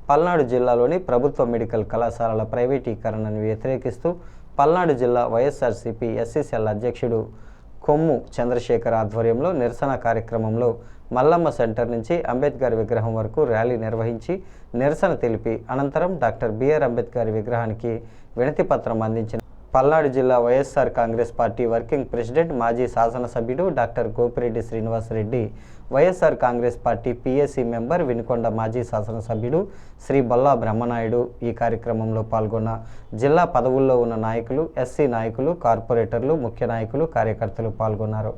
పల్నాడు జిల్లాలోని ప్రభుత్వ మెడికల్ కళాశాలల ప్రైవేటీకరణను వ్యతిరేకిస్తూ పల్నాడు జిల్లా వైఎస్ఆర్సీపీ ఎస్సీ సెల్ అధ్యక్షుడు కొమ్ము చంద్రశేఖర్ ఆధ్వర్యంలో నిరసన కార్యక్రమంలో మల్లమ్మ సెంటర్ నుంచి అంబేద్కర్ విగ్రహం వరకు ర్యాలీ నిర్వహించి నిరసన తెలిపి అనంతరం డాక్టర్ బిఆర్ అంబేద్కర్ విగ్రహానికి వినతి పత్రం అందించిన పల్నాడు జిల్లా YSR Congress party working president మాజీ శాసనసభ్యుడు doctor Gopireddy Srinivasa Reddy, YSR Congress party PSC member Vinukonda మాజీ శాసనసభ్యుడు శ్రీ బొల్లా బ్రహ్మనాయుడు ఈ కార్యక్రమంలో పాల్గొన్న జిల్లా పదవుల్లో ఉన్న నాయకులు, ఎస్సీ నాయకులు, కార్పొరేటర్లు, ముఖ్య నాయకులు, కార్యకర్తలు పాల్గొన్నారు.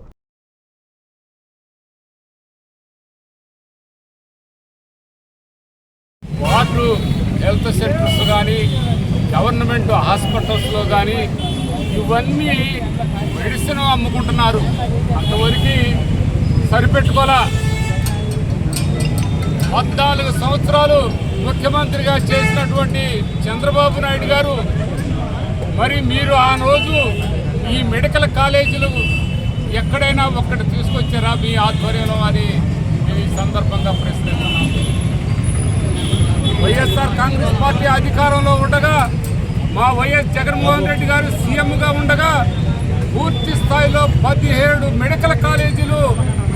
వార్డు హెల్త్ సెంటర్స్ కానీ, గవర్నమెంట్ హాస్పిటల్స్లో కానీ ఇవన్నీ మెడిసిన్ అమ్ముకుంటున్నారు. అంతవరకు సరిపెట్టుకోవాలా. 14 సంవత్సరాలు ముఖ్యమంత్రిగా చేసినటువంటి చంద్రబాబు నాయుడు గారు మరి మీరు ఆ రోజు ఈ మెడికల్ కాలేజీలు ఎక్కడైనా ఒక్కటి తీసుకొచ్చారా మీ ఆధ్వర్యంలో అని ఈ సందర్భంగా ప్రశ్నిస్తున్నాను. వైఎస్ఆర్ కాంగ్రెస్ పార్టీ అధికారంలో ఉండగా, మా వైఎస్ జగన్మోహన్ రెడ్డి గారు సీఎంగా ఉండగా పూర్తి స్థాయిలో 17 మెడికల్ కాలేజీలు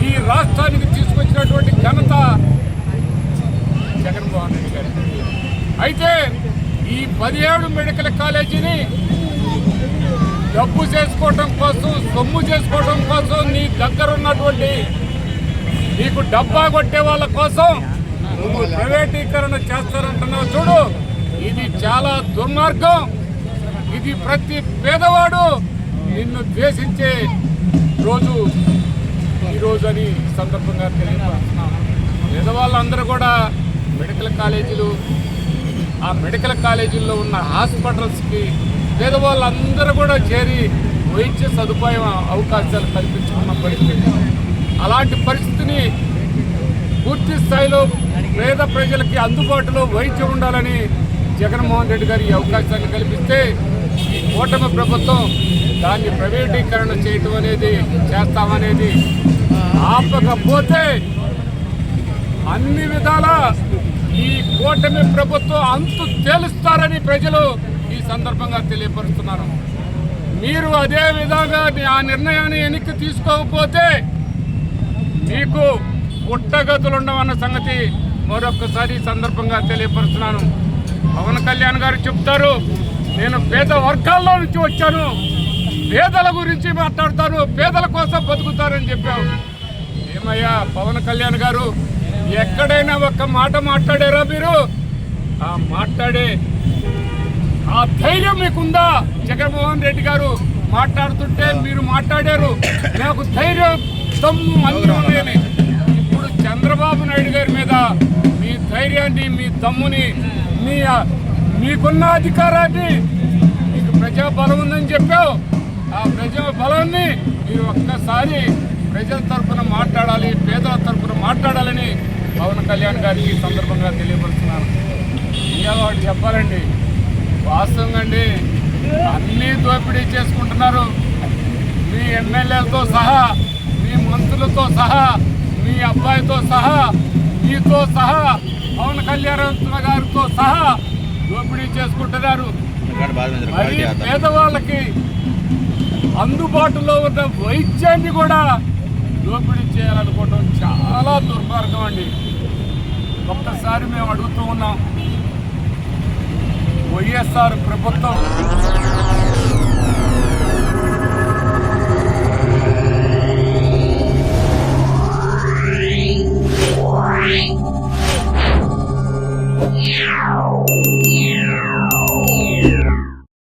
ఈ రాష్ట్రానికి తీసుకొచ్చినటువంటి ఘనత జగన్మోహన్ రెడ్డి గారు. అయితే ఈ 17 మెడికల్ కాలేజీని డబ్బు చేసుకోవడం కోసం, సొమ్ము చేసుకోవడం కోసం, నీ దగ్గర ఉన్నటువంటి నీకు డబ్బా కొట్టే వాళ్ళ కోసం నువ్వు ప్రైవేటీకరణ చేస్తారంటున్నావు. చూడు, ఇది చాలా దుర్మార్గం. ఇది ప్రతి పేదవాడు నిన్ను ద్వేషించే రోజు ఈరోజు అని సందర్భంగా తెలియపరుస్తున్నాను. పేదవాళ్ళందరూ కూడా మెడికల్ కాలేజీలు, ఆ మెడికల్ కాలేజీల్లో ఉన్న హాస్పిటల్స్కి పేదవాళ్ళందరూ కూడా చేరి వైద్య సదుపాయం అవకాశాలు కల్పించుకున్న పరిస్థితి. అలాంటి పరిస్థితిని పూర్తి స్థాయిలో పేద ప్రజలకి అందుబాటులో వైద్యం ఉండాలని జగన్మోహన్ రెడ్డి గారు ఈ అవకాశాన్ని కల్పిస్తే ఈ కూటమి ప్రభుత్వం దాన్ని ప్రైవేటీకరణ చేయటం అనేది చేస్తామనేది ఆపకపోతే అన్ని విధాల ఈ కూటమి ప్రభుత్వం అంతు తేలుస్తారని ప్రజలు ఈ సందర్భంగా తెలియపరుస్తున్నారు. మీరు అదే విధంగా ఆ నిర్ణయాన్ని వెనక్కి తీసుకోకపోతే మీకు పుట్టగతులు ఉండవన్న సంగతి మరొకసారి సందర్భంగా తెలియపరుస్తున్నాను. పవన్ కళ్యాణ్ గారు చెప్తారు, నేను పేద వర్గాల్లో నుంచి వచ్చాను, పేదల గురించి మాట్లాడతాను, పేదల కోసం బతుకుతారని చెప్పావు. ఏమయ్యా పవన్ కళ్యాణ్ గారు, ఎక్కడైనా ఒక్క మాట మాట్లాడారా మీరు? ఆ మాట్లాడే ఆ ధైర్యం మీకుందా? జగన్మోహన్ రెడ్డి గారు మాట్లాడుతుంటే మీరు మాట్లాడారు, నాకు ధైర్యం దమ్ము అన్నీ ఉన్నాయని. ఇప్పుడు చంద్రబాబు నాయుడు గారి మీద మీ ధైర్యాన్ని, మీ దమ్ముని, మీకున్న అధికారాన్ని, మీకు ప్రజా బలం ఉందని చెప్పావు. ఆ ప్రజా బలాన్ని మీరు ఒక్కసారి ప్రజల తరఫున మాట్లాడాలి, పేదల తరఫున మాట్లాడాలని పవన్ కళ్యాణ్ గారికి ఈ సందర్భంగా తెలియపరుస్తున్నాను. ఇంకా వాడు చెప్పాలండి, వాస్తవంగా అండి అన్నీ దోపిడీ చేసుకుంటున్నారు. మీ ఎమ్మెల్యేలతో సహా, మీ మంత్రులతో సహా, మీ అబ్బాయితో సహా, మీతో సహా, పవన్ కళ్యాణ్ గారితో సహా దోపిడీ చేసుకుంటున్నారు. మరి పేదవాళ్ళకి అందుబాటులో ఉన్న వైద్యాన్ని కూడా దోపిడీ చేయాలనుకోవడం చాలా దుర్మార్గం అండి. ఒక్కసారి మేము అడుగుతూ ఉన్నాం, వైఎస్ఆర్ ప్రభుత్వం